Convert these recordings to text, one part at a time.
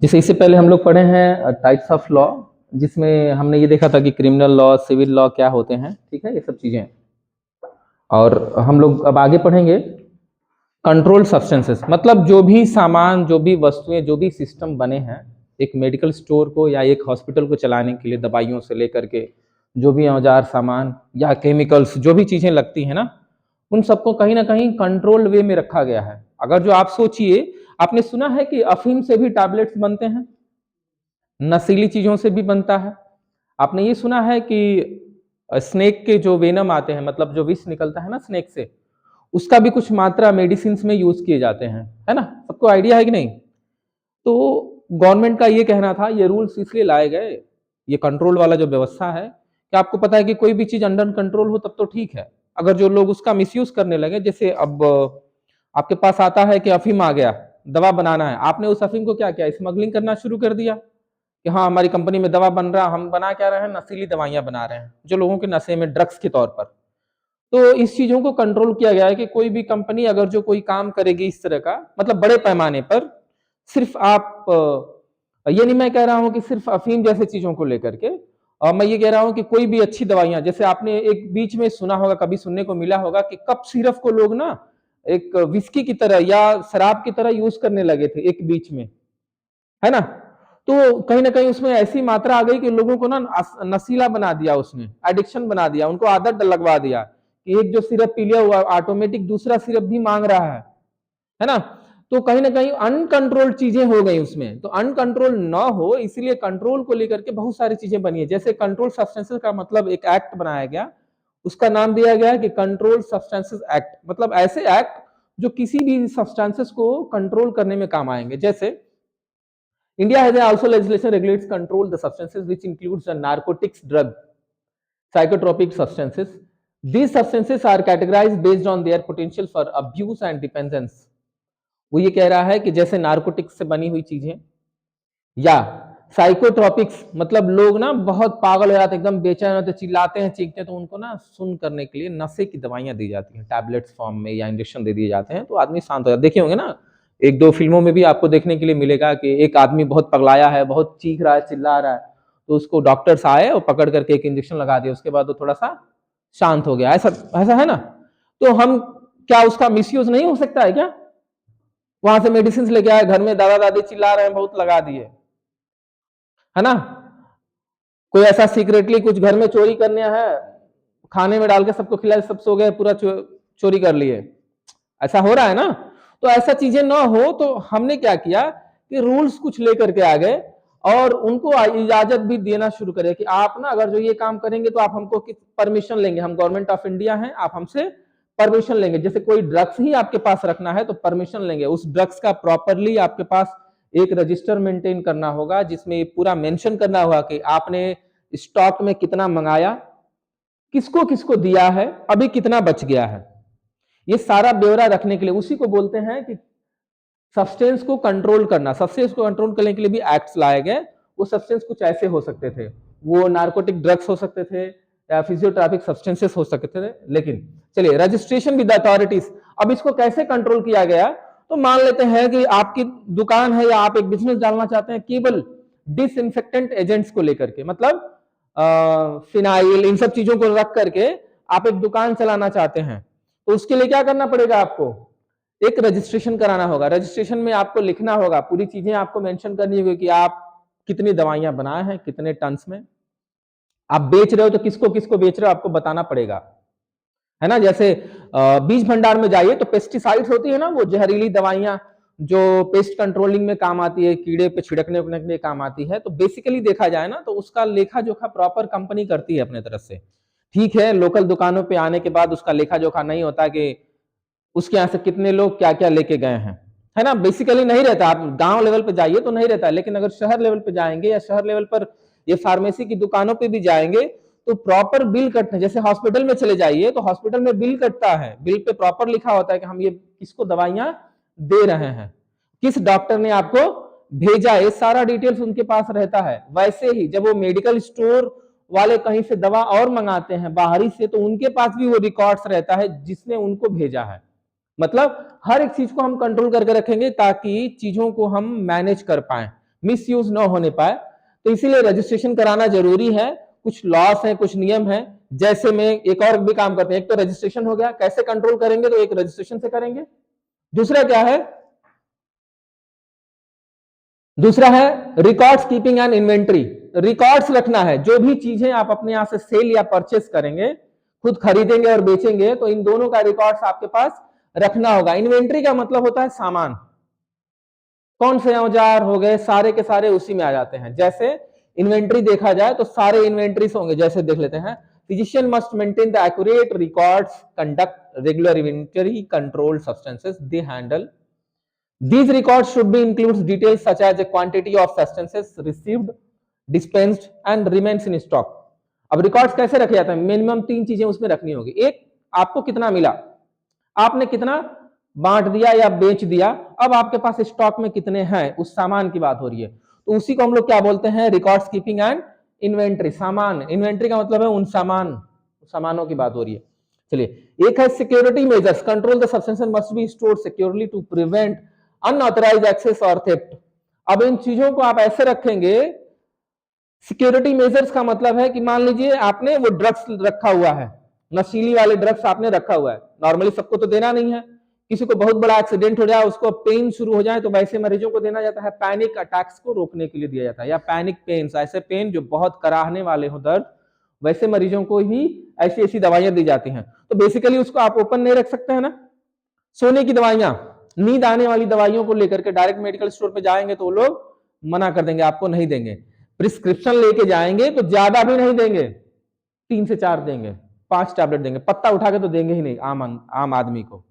जैसे इससे पहले हम लोग पढ़े हैं टाइप्स ऑफ लॉ, जिसमें हमने ये देखा था कि क्रिमिनल लॉ, सिविल लॉ क्या होते हैं। ठीक है, ये सब चीजें। और हम लोग अब आगे पढ़ेंगे कंट्रोल सब्सटेंसेस, मतलब जो भी सामान, जो भी वस्तुएं, जो भी सिस्टम बने हैं एक मेडिकल स्टोर को या एक हॉस्पिटल को चलाने के लिए, दवाइयों से लेकर के जो भी औजार सामान या केमिकल्स, जो भी चीजें लगती हैं ना, उन सबको कहीं ना कहीं कंट्रोल वे में रखा गया है। अगर जो आप सोचिए, आपने सुना है कि अफीम से भी टैबलेट्स बनते हैं, नशीली चीजों से भी बनता है। आपने ये सुना है कि स्नेक के जो वेनम आते हैं, मतलब जो विष निकलता है ना स्नेक से, उसका भी कुछ मात्रा मेडिसिन में यूज किए जाते हैं, है ना। सबको आइडिया है कि नहीं। तो गवर्नमेंट का ये कहना था, ये रूल्स इसलिए लाए गए, ये कंट्रोल वाला जो व्यवस्था है, कि आपको पता है कि कोई भी चीज अंडर कंट्रोल हो तब तो ठीक है। अगर जो लोग उसका मिसयूज करने लगे, जैसे अब आपके पास आता है कि अफीम आ गया, दवा बनाना है, आपने उस अफीम को क्या किया, स्मगलिंग करना शुरू कर दिया कि हाँ हमारी कंपनी में दवा बन रहा, हम बना क्या रहे हैं, नशीली दवाइयां बना रहे हैं जो लोगों के नशे में, ड्रग्स के तौर पर। तो इस चीजों को कंट्रोल किया गया है कि कोई भी कंपनी अगर जो कोई काम करेगी इस तरह का, मतलब बड़े पैमाने पर, सिर्फ आप ये नहीं मैं कह रहा हूं कि सिर्फ अफीम जैसे चीजों को लेकर के, और मैं ये कह रहा हूं कि कोई भी अच्छी दवाइयां, जैसे आपने एक बीच में सुना होगा, कभी सुनने को मिला होगा कि कप सिरप को लोग ना एक विस्की की तरह या शराब की तरह यूज करने लगे थे एक बीच में, है ना। तो कहीं ना कहीं उसमें ऐसी मात्रा आ गई कि लोगों को ना नशीला बना दिया, उसने एडिक्शन बना दिया, उनको आदत लगवा दिया कि एक जो सिरप पी लिया हुआ ऑटोमेटिक दूसरा सिरप भी मांग रहा है ना। तो कहीं ना कहीं अनकंट्रोल्ड चीजें हो गई उसमें। तो अनकंट्रोल ना हो, इसलिए कंट्रोल को लेकर के बहुत सारी चीजें बनी है। जैसे कंट्रोल सब्सटेंसेस का मतलब एक एक्ट बनाया गया, उसका नाम दिया गया कि कंट्रोल सब्सटेंसेस एक्ट, मतलब ऐसे एक्ट जो किसी भी सब्सटेंसेस को कंट्रोल करने में काम आएंगे। जैसे India has also legislation regulates control the substances, which includes the narcotics, drug, psychotropic substances. These substances are categorized based on their potential for abuse and dependence. वो ये कह रहा है कि जैसे नार्कोटिक्स से बनी हुई चीजें, या साइकोट्रॉपिक्स, मतलब लोग ना बहुत पागल हो जाते हैं, एकदम बेचैन होते, चिल्लाते हैं, चीखते हैं, तो उनको ना सुन करने के लिए नशे की दवाइयां दी जाती हैं, टैबलेट्स फॉर्म में या इंजेक्शन दे दिए जाते हैं, तो आदमी शांत हो जाता है। देखे होंगे ना, एक दो फिल्मों में भी आपको देखने के लिए मिलेगा कि एक आदमी बहुत पगलाया है, बहुत चीख रहा है, चिल्ला रहा है, तो उसको डॉक्टर्स आए और पकड़ करके एक इंजेक्शन लगा दिया, उसके बाद वो थोड़ा सा शांत हो गया। ऐसा ऐसा है ना। तो हम क्या उसका मिसयूज नहीं हो सकता है क्या। वहां से मेडिसिन लेके आए, घर में दादा दादी चिल्ला रहे हैं, बहुत लगा दिए, है ना। कोई ऐसा सीक्रेटली कुछ घर में चोरी करने है, खाने में डाल के सबको खिलाए, सब सो गए, पूरा चोरी कर लिए, ऐसा हो रहा है ना। तो ऐसा चीजें ना हो, तो हमने क्या किया कि रूल्स कुछ लेकर के आ गए और उनको इजाजत भी देना शुरू करें कि आप ना अगर जो ये काम करेंगे तो आप हमको परमिशन लेंगे, हम गवर्नमेंट ऑफ इंडिया हैं, आप हमसे परमिशन लेंगे। जैसे कोई ड्रग्स ही आपके पास रखना है तो परमिशन लेंगे, उस ड्रग्स का प्रॉपरली आपके पास एक रजिस्टर मेंटेन करना होगा, जिसमें ये पूरा मेंशन करना होगा कि आपने स्टॉक में कितना मंगाया, किसको किसको दिया है, अभी कितना बच गया है। ये सारा ब्यौरा रखने के लिए, उसी को बोलते हैं कि सब्सटेंस को कंट्रोल करना। सब्सटेंस को कंट्रोल करने के लिए भी एक्ट्स लाए गए। वो सब्सटेंस कुछ ऐसे हो सकते थे, वो नार्कोटिक ड्रग्स हो सकते थे या फिजियोट्रॉपिक सब्सटेंसेस हो सकते थे। लेकिन चलिए, रजिस्ट्रेशन विद अथॉरिटीज, अब इसको कैसे कंट्रोल किया गया। तो मान लेते हैं कि आपकी दुकान है या आप एक बिजनेस डालना चाहते हैं केवल डिसइंफेक्टेंट एजेंट्स को लेकर के, मतलब फिनाइल, इन सब चीजों को रख करके आप एक दुकान चलाना चाहते हैं, तो उसके लिए क्या करना पड़ेगा, आपको एक रजिस्ट्रेशन कराना होगा। रजिस्ट्रेशन में आपको लिखना होगा, पूरी चीजें आपको मेंशन करनी होगी कि आप कितनी दवाइयां बनाए हैं, कितने टन्स में आप बेच रहे हो, तो किसको किसको बेच रहे हो आपको बताना पड़ेगा, है ना। जैसे बीज भंडार में जाइए तो पेस्टिसाइड्स होती है ना, वो जहरीली दवाइयां जो पेस्ट कंट्रोलिंग में काम आती है, कीड़े पे छिड़कने के लिए काम आती है। तो बेसिकली देखा जाए ना, तो उसका लेखा जोखा प्रॉपर कंपनी करती है अपने तरफ से। ठीक है, लोकल दुकानों पे आने के बाद उसका लेखा जोखा नहीं होता कि उसके यहाँ से कितने लोग क्या क्या लेके गए हैं, है ना। बेसिकली नहीं रहता। आप गांव लेवल पे जाइए तो नहीं रहता, लेकिन अगर शहर लेवल पे जाएंगे या शहर लेवल पर ये फार्मेसी की दुकानों पे भी जाएंगे तो प्रॉपर बिल कटते हैं। जैसे हॉस्पिटल में चले जाइए तो हॉस्पिटल में बिल कटता है, बिल पे प्रॉपर लिखा होता है कि हम ये किसको दवाइयां दे रहे हैं, किस डॉक्टर ने आपको भेजा, ये सारा डिटेल्स उनके पास रहता है। वैसे ही जब वो मेडिकल स्टोर वाले कहीं से दवा और मंगाते हैं बाहरी से, तो उनके पास भी वो रिकॉर्ड्स रहता है जिसने उनको भेजा है। मतलब हर एक चीज को हम कंट्रोल करके रखेंगे ताकि चीजों को हम मैनेज कर पाए। मिसयूज ना होने पाए, तो इसीलिए रजिस्ट्रेशन कराना जरूरी है। कुछ लॉस है, कुछ नियम है, जैसे में एक और भी काम करते हैं। एक तो रजिस्ट्रेशन हो गया, कैसे कंट्रोल करेंगे, तो एक रजिस्ट्रेशन से करेंगे। दूसरा क्या है, दूसरा है records keeping and inventory. Records रखना है, जो भी चीजें आप अपने यहां से सेल या परचेस करेंगे, खुद खरीदेंगे और बेचेंगे, तो इन दोनों का रिकॉर्ड्स आपके पास रखना होगा। इन्वेंट्री का मतलब होता है सामान, कौन से औजार हो गए, सारे के सारे उसी में आ जाते हैं। जैसे इन्वेंट्री देखा जाए तो सारे इन्वेंट्रीज होंगे, जैसे देख लेते हैं, physician must maintain the accurate records, conduct regular inventory, control substances they handle. These records should be includes details such as a quantity of substances received, dispensed and remains in stock. अब records कैसे रखे जाते हैं, minimum 3 चीजें उसमें रखनी होगी। एक, आपको कितना मिला, आपने कितना बांट दिया या बेच दिया, अब आपके पास स्टॉक में कितने हैं, उस सामान की बात हो रही है, तो उसी को हम लोग क्या बोलते हैं, रिकॉर्ड्स कीपिंग एंड इन्वेंट्री। सामान, इन्वेंट्री का मतलब है उन सामानों की बात हो रही है। चलिए, एक है security measures, control the substances must be stored securely to prevent unauthorised access और थेफ्ट। अब इन चीजों को आप ऐसे रखेंगे, सिक्योरिटी मेजर्स का मतलब है कि मान लीजिए आपने वो ड्रग्स रखा हुआ है, नशीली वाले ड्रग्स आपने रखा हुआ है, नॉर्मली सबको तो देना नहीं है, किसी को बहुत बड़ा एक्सीडेंट हो जाए, उसको पेन शुरू हो जाए, तो वैसे मरीजों को देना जाता है, पैनिक अटैक्स को रोकने के लिए दिया जाता है, या पैनिक पेन्स, ऐसे पेन जो बहुत कराहने वाले हो दर्द, वैसे मरीजों को ही ऐसी ऐसी दवाइयां दी जाती हैं। तो बेसिकली उसको आप ओपन नहीं रख सकते हैं ना। सोने की दवाइयां, नींद आने वाली दवाइयों को लेकर के डायरेक्ट मेडिकल स्टोर पे जाएंगे तो वो लोग मना कर देंगे, आपको नहीं देंगे। प्रिस्क्रिप्शन लेके जाएंगे तो ज्यादा भी नहीं देंगे, 3 से 4 देंगे, 5 टैबलेट देंगे, पत्ता उठा के तो देंगे ही नहीं आम आदमी को।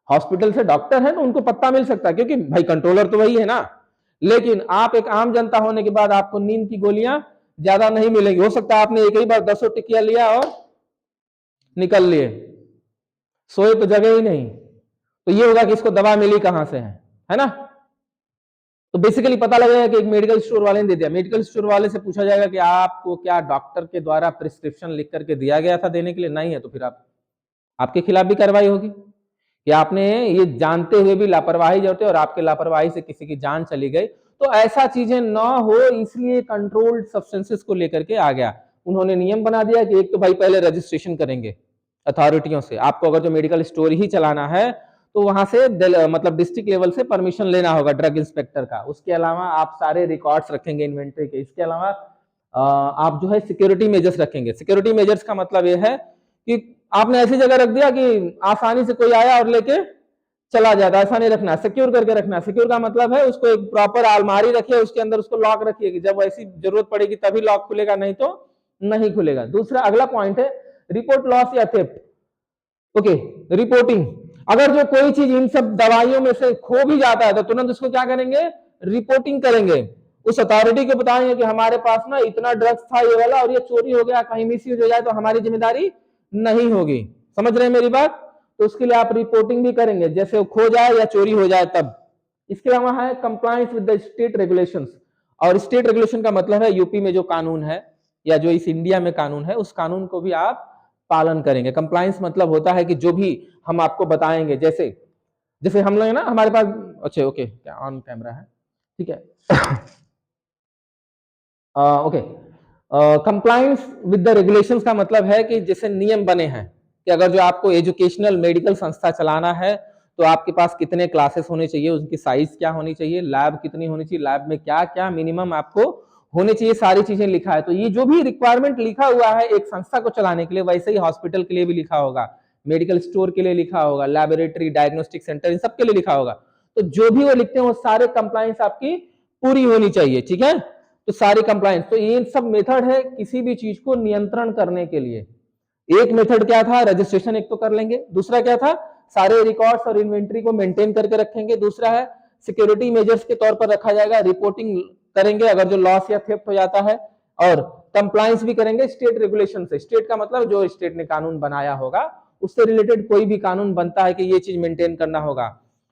हॉस्पिटल से डॉक्टर है तो उनको पत्ता मिल सकता है, क्योंकि भाई कंट्रोलर तो वही है ना। लेकिन आप एक आम जनता होने के बाद आपको नींद की गोलियां ज्यादा नहीं मिलेंगी। हो सकता है आपने एक ही बार 10 टिकिया लिया और निकल लिए, सोए तो जगह ही नहीं, तो ये होगा कि इसको दवा मिली कहां से है ना। तो बेसिकली पता लगेगा कि एक मेडिकल स्टोर वाले ने दे दिया, मेडिकल स्टोर वाले से पूछा जाएगा कि आपको क्या डॉक्टर के द्वारा प्रिस्क्रिप्शन लिख करके दिया गया था देने के लिए, नहीं है तो फिर आपके खिलाफ भी कार्रवाई होगी कि आपने ये जानते हुए भी लापरवाही जरते और आपके लापरवाही से किसी की जान चली गई। तो ऐसा चीजें ना हो, इसलिए कंट्रोल्ड सब्सटेंसेस को लेकर के आ गया। उन्होंने नियम बना दिया कि एक तो भाई पहले रजिस्ट्रेशन करेंगे अथॉरिटियों से, आपको अगर जो मेडिकल स्टोर ही चलाना है तो वहां से मतलब डिस्ट्रिक्ट लेवल से परमिशन लेना होगा ड्रग इंस्पेक्टर का। उसके अलावा आप सारे रिकॉर्ड्स रखेंगे इन्वेंट्री के। इसके अलावा आप जो है सिक्योरिटी मेजर्स रखेंगे। सिक्योरिटी मेजर्स का मतलब यह है कि आपने ऐसी जगह रख दिया कि आसानी से कोई आया और लेके चला जाता, ऐसा नहीं रखना, सिक्योर करके रखना। सिक्योर का मतलब है उसको एक प्रॉपर अलमारी रखिए, उसके अंदर उसको लॉक रखिए कि जब ऐसी जरूरत पड़ेगी तभी लॉक खुलेगा, नहीं तो नहीं खुलेगा। दूसरा अगला पॉइंट है रिपोर्ट लॉस या थेफ्ट। Okay, reporting. अगर जो कोई चीज इन सब दवाइयों में से खो भी जाता है तो तुरंत उसको क्या करेंगे, रिपोर्टिंग करेंगे। उस अथॉरिटी को बताएंगे कि हमारे पास ना इतना ड्रग्स था ये वाला और ये चोरी हो गया, कहीं मिसयूज हो जाए तो हमारी जिम्मेदारी नहीं होगी। समझ रहे हैं मेरी बात। तो उसके लिए आप रिपोर्टिंग भी करेंगे, जैसे वो खो जाए या चोरी हो जाए तब। इसके अलावा है compliance with the state regulations. और स्टेट रेगुलेशन का मतलब है यूपी में जो कानून है या जो इस इंडिया में कानून है उस कानून को भी आप पालन करेंगे। कंप्लायंस मतलब होता है कि जो भी हम आपको बताएंगे, जैसे जैसे हम लोग ना हमारे पास, अच्छा ओके क्या ऑन कैमरा है, ठीक है। Okay, compliance with the regulations का मतलब है कि जैसे नियम बने हैं कि अगर जो आपको एजुकेशनल मेडिकल संस्था चलाना है तो आपके पास कितने क्लासेस होने चाहिए, उनकी साइज क्या होनी चाहिए, लैब कितनी होनी चाहिए, लैब में क्या क्या मिनिमम आपको होने चाहिए, सारी चीजें लिखा है। तो ये जो भी रिक्वायरमेंट लिखा हुआ है एक संस्था को चलाने के लिए, वैसे ही हॉस्पिटल के लिए भी लिखा होगा, मेडिकल स्टोर के लिए लिखा होगा, लैबोरेटरी, डायग्नोस्टिक सेंटर, इन सब के लिए लिखा होगा। तो जो भी वो लिखते हैं वो सारे कंप्लायंस आपकी पूरी होनी चाहिए, ठीक है। तो सारी कंप्लायंस, तो ये सब मेथड है किसी भी चीज को नियंत्रण करने के लिए। एक मेथड क्या था, रजिस्ट्रेशन एक तो कर लेंगे। दूसरा क्या था, सारे रिकॉर्ड्स और इन्वेंट्री को मेंटेन करके रखेंगे। दूसरा है सिक्योरिटी मेजर्स के तौर पर रखा जाएगा, रिपोर्टिंग करेंगे अगर जो लॉस या थेफ्ट हो जाता है, और कंप्लायंस भी करेंगे स्टेट रेगुलेशन से। स्टेट का मतलब जो स्टेट ने कानून बनाया होगा उससे रिलेटेड कोई भी कानून बनता है कि ये चीज मेंटेन करना होगा।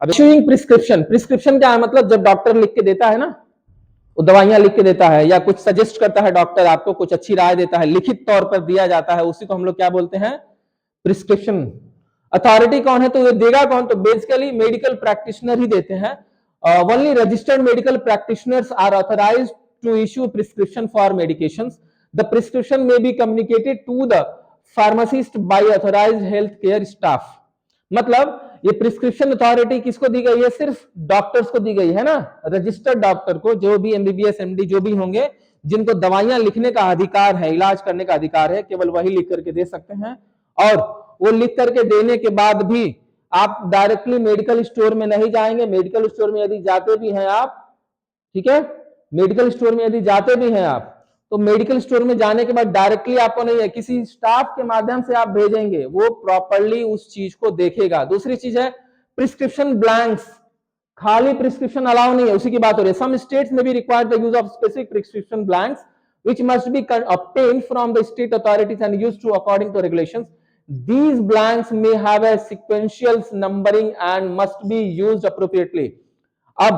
अब इशूइंग प्रिस्क्रिप्शन, प्रिस्क्रिप्शन क्या है, मतलब जब डॉक्टर लिख के देता है ना, वो दवाइयां लिख के देता है या कुछ सजेस्ट करता है डॉक्टर, आपको कुछ अच्छी राय देता है, लिखित तौर पर दिया जाता है, उसी को हम लोग क्या बोलते हैं, प्रिस्क्रिप्शन। अथॉरिटी कौन है, तो ये देगा कौन, तो बेसिकली मेडिकल प्रैक्टिशनर ही देते हैं। only registered medical practitioners are authorized to issue prescription for medications. The prescription may be communicated to the pharmacist by authorized healthcare staff. मतलब ये प्रिस्क्रिप्शन अथॉरिटी किसको दी गई है? सिर्फ डॉक्टर्स को दी गई है ना, रजिस्टर्ड डॉक्टर को, जो भी एमबीबीएस एमडी जो भी होंगे, जिनको दवाइयां लिखने का अधिकार है, इलाज करने का अधिकार है, केवल वही लिख करके दे सकते हैं। और वो लिख करके देने के बाद भी आप डायरेक्टली मेडिकल स्टोर में नहीं जाएंगे। मेडिकल स्टोर में यदि जाते भी हैं आप, ठीक है, मेडिकल स्टोर में यदि जाते भी हैं आप, तो मेडिकल स्टोर में जाने के बाद डायरेक्टली आपको नहीं है, किसी स्टाफ के माध्यम से आप भेजेंगे, वो प्रॉपर्ली उस चीज को देखेगा। दूसरी चीज है प्रिस्क्रिप्शन ब्लैंक्स, खाली प्रिस्क्रिप्शन अलाउ नहीं है, उसी की बात हो रही है। सम स्टेट्स में भी require the use of specific prescription blanks which must be obtained from the state authorities and used to according to regulations. These blanks may have a sequential numbering and must be used appropriately. अब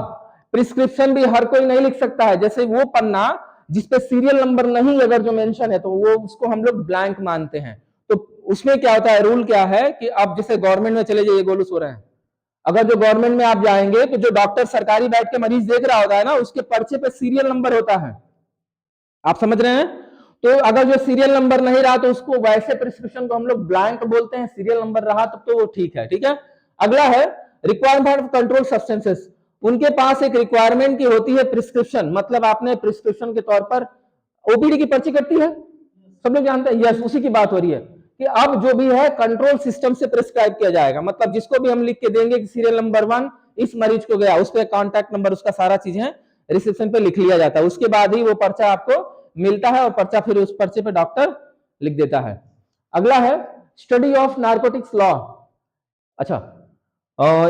prescription भी हर कोई नहीं लिख सकता है। जैसे वो पन्ना जिसपे सीरियल नंबर नहीं अगर जो मेंशन है, तो वो उसको हम लोग ब्लैंक मानते हैं। तो उसमें क्या होता है, रूल क्या है कि अब जैसे गवर्नमेंट में चले जाइए, गोलू सो रहे हैं, अगर जो गवर्नमेंट में आप जाएंगे तो जो डॉक्टर सरकारी बैठ के मरीज देख रहा होता है ना, उसके पर्चे पे सीरियल नंबर होता है, आप समझ रहे हैं? तो अगर जो सीरियल नंबर नहीं रहा तो उसको वैसे प्रिस्क्रिप्शन को हम लोग ब्लैंक बोलते हैं, सीरियल नंबर रहा तब तो वो ठीक है। ठीक है, अगला है रिक्वायरमेंट ऑफ कंट्रोल सब्सटेंसेस। उनके पास एक रिक्वायरमेंट की होती है प्रिस्क्रिप्शन, मतलब आपने प्रिस्क्रिप्शन के तौर पर ओपीडी की पर्ची कटती है, सब लोग जानते हैं, यस, उसी की बात हो रही है कि अब जो भी है कंट्रोल सिस्टम से प्रिस्क्राइब किया जाएगा। मतलब जिसको भी हम लिख के देंगे कि सीरियल नंबर 1 इस मरीज को गया, उस पर कॉन्टैक्ट नंबर, उसका सारा चीज है रिसेप्शन पे लिख लिया जाता है, उसके बाद ही वो पर्चा आपको मिलता है और पर्चा फिर उस पर्चे पे डॉक्टर लिख देता है। अगला है स्टडी ऑफ नार्कोटिक्स लॉ। अच्छा,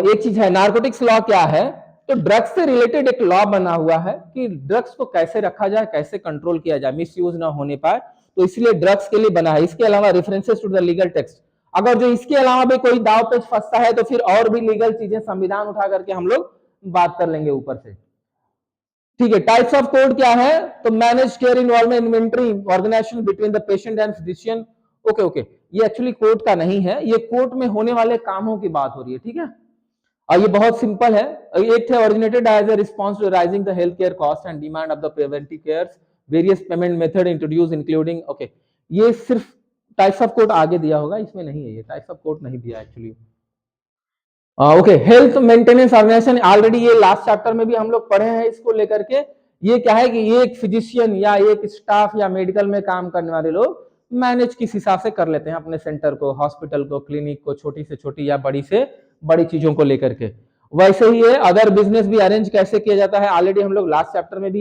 एक चीज है, नार्कोटिक्स लॉ क्या है? तो ड्रग्स से रिलेटेड एक लॉ बना हुआ है कि ड्रग्स को कैसे रखा जाए, कैसे कंट्रोल किया जाए, मिस यूज ना होने पाए, तो इसलिए ड्रग्स के लिए बना है। इसके अलावा references to the legal text, अगर जो इसके अलावा भी कोई दाव पेच फंसता है तो फिर और भी लीगल चीजें संविधान उठा करके हम लोग बात कर लेंगे ऊपर से। ठीक है, टाइप्स ऑफ कोड क्या है? तो manage care involvement inventory organisation between the patient and physician. Okay okay, ये एक्चुअली कोर्ट का नहीं है, ये कोर्ट में होने वाले कामों की बात हो रही है। ठीक है, और ये बहुत सिंपल है। एक थे originated as a response to rising the health care cost and demand of the preventive cares, various payment method introduce including, okay, ये सिर्फ टाइप्स ऑफ कोड आगे दिया होगा, इसमें नहीं है, ये टाइप्स ऑफ कोड नहीं दिया actually. Okay, health maintenance organisation, already ये लास्ट चैप्टर में भी हम लोग पढ़े हैं इसको लेकर के। ये क्या है कि ये एक फिजिशियन या एक स्टाफ या मेडिकल में काम करने वाले लोग मैनेज किस हिसाब से कर लेते हैं अपने सेंटर को, हॉस्पिटल को, क्लिनिक को, छोटी से छोटी या बड़ी से बड़ी चीजों को लेकर के। वैसे ही है अदर बिजनेस भी अरेंज कैसे किया जाता है, ऑलरेडी हम लोग लास्ट चैप्टर में भी